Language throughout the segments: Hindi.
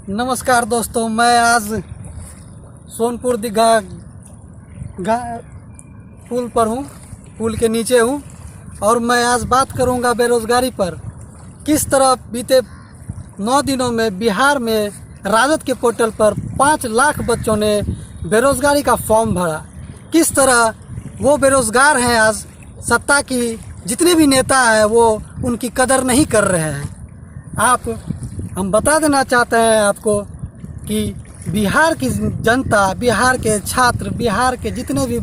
नमस्कार दोस्तों, मैं आज सोनपुर दीघा पुल पर हूँ, पुल के नीचे हूँ और मैं आज बात करूँगा बेरोज़गारी पर। किस तरह बीते 9 दिनों में बिहार में राजद के पोर्टल पर 5 लाख बच्चों ने बेरोज़गारी का फॉर्म भरा। किस तरह वो बेरोज़गार हैं, आज सत्ता की जितने भी नेता हैं वो उनकी कदर नहीं कर रहे हैं। हम बता देना चाहते हैं आपको कि बिहार की जनता, बिहार के छात्र, बिहार के जितने भी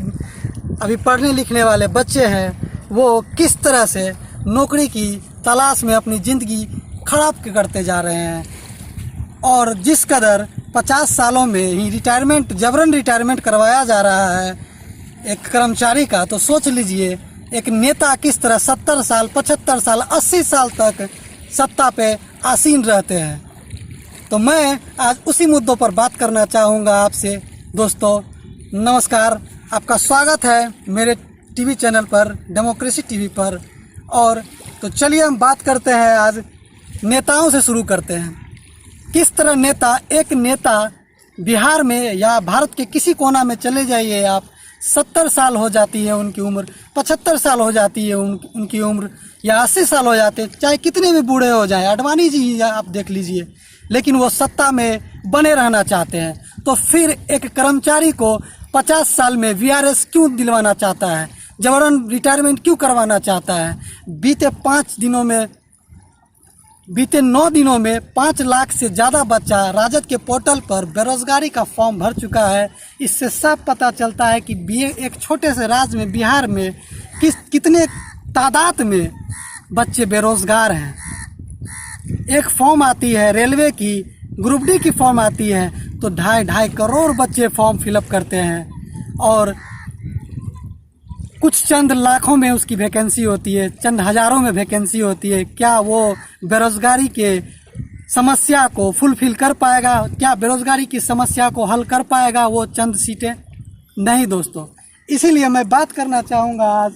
अभी पढ़ने लिखने वाले बच्चे हैं वो किस तरह से नौकरी की तलाश में अपनी ज़िंदगी खराब करते जा रहे हैं। और जिस कदर 50 सालों में ही जबरन रिटायरमेंट करवाया जा रहा है एक कर्मचारी का, तो सोच लीजिए एक नेता किस तरह 70 साल, 75 साल, 80 साल तक सत्ता पे आसीन रहते हैं। तो मैं आज उसी मुद्दों पर बात करना चाहूँगा आपसे। दोस्तों नमस्कार, आपका स्वागत है मेरे टीवी चैनल पर, डेमोक्रेसी टीवी पर। और तो चलिए हम बात करते हैं, आज नेताओं से शुरू करते हैं। किस तरह एक नेता बिहार में या भारत के किसी कोना में चले जाइए आप, 70 साल हो जाती है उनकी उम्र, 75 साल हो जाती है उनकी उम्र, या 80 साल हो जाते हैं, चाहे कितने भी बूढ़े हो जाएं, आडवाणी जी आप देख लीजिए, लेकिन वो सत्ता में बने रहना चाहते हैं। तो फिर एक कर्मचारी को 50 साल में वीआरएस क्यों दिलवाना चाहता है, जबरन रिटायरमेंट क्यों करवाना चाहता है। बीते 9 दिनों में 5 लाख से ज़्यादा बच्चा राजद के पोर्टल पर बेरोज़गारी का फॉर्म भर चुका है। इससे साफ पता चलता है कि एक छोटे से राज्य में, बिहार में कितने तादाद में बच्चे बेरोज़गार हैं। एक फॉर्म आती है रेलवे की, ग्रुप डी की फॉर्म आती है तो 2.5 करोड़ बच्चे फॉर्म फिलअप करते हैं और कुछ चंद लाखों में उसकी वैकेंसी होती है, चंद हज़ारों में वैकेंसी होती है। क्या वो बेरोज़गारी के समस्या को फुलफिल कर पाएगा? क्या बेरोज़गारी की समस्या को हल कर पाएगा वो चंद सीटें? नहीं दोस्तों। इसीलिए मैं बात करना चाहूँगा, आज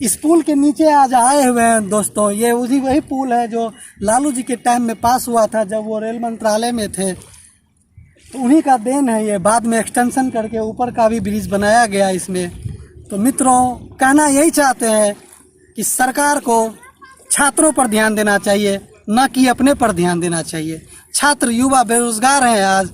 इस पुल के नीचे आज आए हुए हैं दोस्तों। ये वही पुल है जो लालू जी के टाइम में पास हुआ था जब वो रेल मंत्रालय में थे, तो उन्हीं का देन है ये। बाद में एक्सटेंशन करके ऊपर का भी ब्रिज बनाया गया इसमें। तो मित्रों, कहना यही चाहते हैं कि सरकार को छात्रों पर ध्यान देना चाहिए, न कि अपने पर ध्यान देना चाहिए। छात्र युवा बेरोज़गार हैं आज,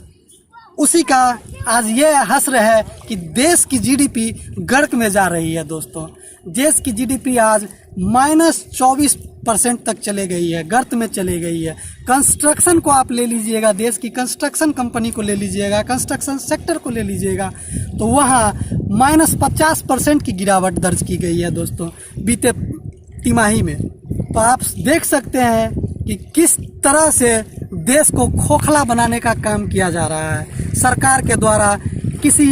उसी का आज ये हश्र है कि देश की जीडीपी गर्क में जा रही है दोस्तों। देश की जीडीपी आज -24% तक चले गई है, गर्त में चले गई है। कंस्ट्रक्शन को आप ले लीजिएगा, देश की कंस्ट्रक्शन कंपनी को ले लीजिएगा, कंस्ट्रक्शन सेक्टर को ले लीजिएगा, तो वहाँ -50% की गिरावट दर्ज की गई है दोस्तों बीते तिमाही में। तो आप देख सकते हैं कि किस तरह से देश को खोखला बनाने का काम किया जा रहा है सरकार के द्वारा। किसी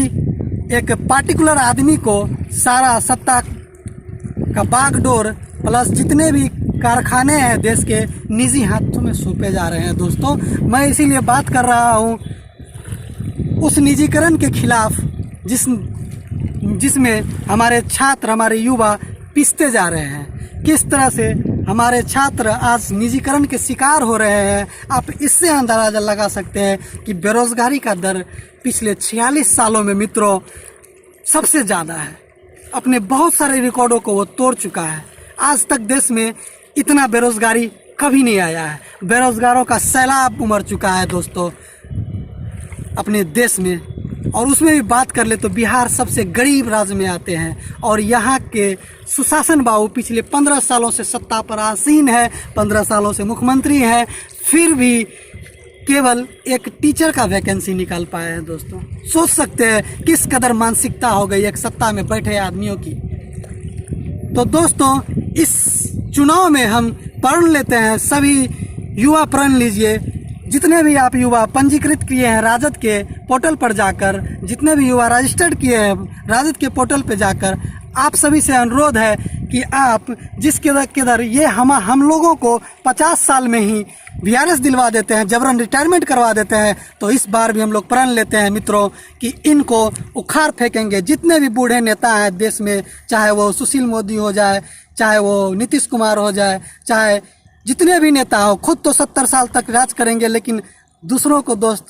एक पार्टिकुलर आदमी को सारा सत्ता का बागडोर प्लस जितने भी कारखाने हैं देश के निजी हाथों में सौंपे जा रहे हैं दोस्तों। मैं इसीलिए बात कर रहा हूँ उस निजीकरण के खिलाफ जिसमें हमारे छात्र, हमारे युवा पिसते जा रहे हैं। किस तरह से हमारे छात्र आज निजीकरण के शिकार हो रहे हैं, आप इससे अंदाजा लगा सकते हैं कि बेरोज़गारी का दर पिछले 46 सालों में मित्रों सबसे ज़्यादा है। अपने बहुत सारे रिकॉर्डों को वो तोड़ चुका है। आज तक देश में इतना बेरोज़गारी कभी नहीं आया है। बेरोज़गारों का सैलाब उमड़ चुका है दोस्तों अपने देश में। और उसमें भी बात कर ले तो बिहार सबसे गरीब राज्य में आते हैं। और यहाँ के सुशासन बाबू पिछले 15 सालों से सत्ता पर आसीन है, 15 सालों से मुख्यमंत्री हैं, फिर भी केवल एक टीचर का वैकेंसी निकाल पाए हैं दोस्तों। सोच सकते हैं किस कदर मानसिकता हो गई एक सत्ता में बैठे आदमियों की। तो दोस्तों इस चुनाव में हम प्रण लेते हैं, सभी युवा प्रण लीजिए। जितने भी आप युवा पंजीकृत किए हैं राजद के पोर्टल पर जाकर, जितने भी युवा रजिस्टर्ड किए हैं राजद के पोर्टल पर जाकर, आप सभी से अनुरोध है कि आप जिस किधर ये हम लोगों को 50 साल में ही वीआरएस दिलवा देते हैं, जबरन रिटायरमेंट करवा देते हैं, तो इस बार भी हम लोग प्रण लेते हैं मित्रों कि इनको उखाड़ फेंकेंगे। जितने भी बूढ़े नेता हैं देश में, चाहे वो सुशील मोदी हो जाए, चाहे वो नीतीश कुमार हो जाए, चाहे जितने भी नेता हो, खुद तो 70 साल तक राज करेंगे, लेकिन दूसरों को दोस्त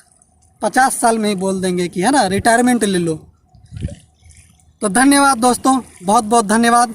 50 साल में ही बोल देंगे कि है ना रिटायरमेंट ले लो। तो धन्यवाद दोस्तों, बहुत बहुत धन्यवाद।